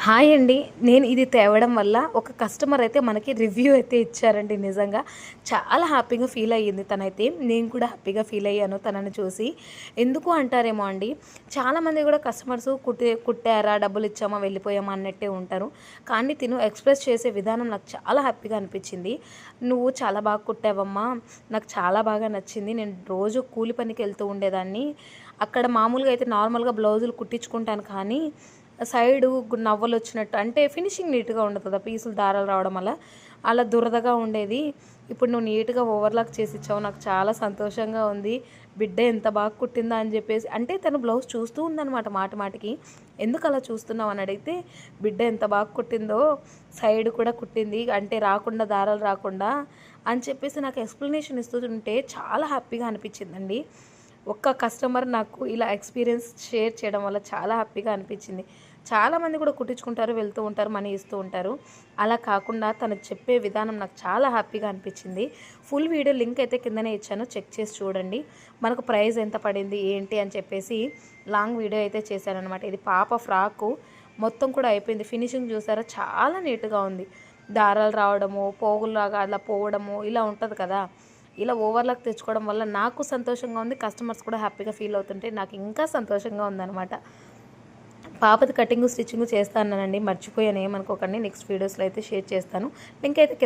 Hi అండి. నేను ఇది తేవడం వల్ల ఒక కస్టమర్ అయితే మనకి రివ్యూ అయితే ఇచ్చారండి. నిజంగా చాలా హ్యాపీగా ఫీల్ అయ్యింది తనైతే. నేను కూడా హ్యాపీగా ఫీల్ అయ్యాను తనని చూసి. ఎందుకు అంటారేమో అండి, చాలామంది కూడా కస్టమర్స్ కుట్టారా, డబ్బులు ఇచ్చామా, వెళ్ళిపోయామా అన్నట్టే ఉంటారు. కానీ తిను ఎక్స్‌ప్రెస్ చేసే విధానం నాకు చాలా హ్యాపీగా అనిపించింది. "నువ్వు చాలా బాగా కుట్టావమ్మా. నాకు చాలా బాగా నచ్చింది. నేను రోజు కూలి పనికి వెళ్తూ ఉండేదాన్ని. అక్కడ మామూలుగా అయితే నార్మల్‌గా బ్లౌజులు కుట్టించుకుంటాను కానీ సైడు నవ్వలొచ్చినట్టు అంటే ఫినిషింగ్ నీట్‌గా ఉండదు కదా! పీసులు దారాలు రావడం వల్ల. అలా దురదగా ఉండేది. ఇప్పుడు నువ్వు నీట్‌గా ఓవర్‌లాక్ చేసిచ్చావు. నాకు చాలా సంతోషంగా ఉంది. బిడ్డ ఎంత బాగా కుట్టిందా అని జెప్పేసి అంటే తను బ్లౌజ్ చూస్తూ ఉందనమాట మాటి మాటికి. ఎందుకలా చూస్తున్నావు అని అడిగితే, బిడ్డ ఎంత బాగా కుట్టిందో సైడ్ కూడా కుట్టింది. అంటే రాకుండా దారాలు రాకుండా అని చెప్పేసి నాకు ఎక్స్‌ప్లనేషన్ ఇస్తుంటే చాలా హ్యాపీగా అనిపించిందండి. ఒక్క కస్టమర్ నాకు ఇలా ఎక్స్‌పీరియన్స్ షేర్ చేయడం వల్ల చాలా హ్యాపీగా అనిపించింది. చాలామంది కూడా కుట్టించుకుంటారు, వెళ్తూ ఉంటారు, మనీ ఇస్తూ ఉంటారు. అలా కాకుండా తను చెప్పే విధానం నాకు చాలా హ్యాపీగా అనిపించింది. ఫుల్ వీడియో లింక్ అయితే కిందనే ఇచ్చాను, చెక్ చేసి చూడండి. మనకు ప్రైస్ ఎంత పడింది ఏంటి అని చెప్పేసి లాంగ్ వీడియో అయితే చేశాననమాట. ఇది పాప ఫ్రాకు మొత్తం కూడా అయిపోయింది. ఫినిషింగ్ చూసారా చాలా నీట్‌గా ఉంది. దారాలు రావడము, పోగుల్లాగా అలా పోవడము ఇలా ఉంటది కదా! ఇలా ఓవర్‌లాక్ తెచ్చుకోవడం వల్ల నాకు సంతోషంగా ఉంది. కస్టమర్స్ కూడా హ్యాపీగా ఫీల్ అవుతుంటే నాకు ఇంకా సంతోషంగా ఉందనమాట. పాపది కటింగు, స్టిచ్చింగు చేస్తా అన్నానండి. మర్చిపోయాను, ఏమనుకోకండి. నెక్స్ట్ వీడియోస్‌లో అయితే షేర్ చేస్తాను. లింక్ అయితే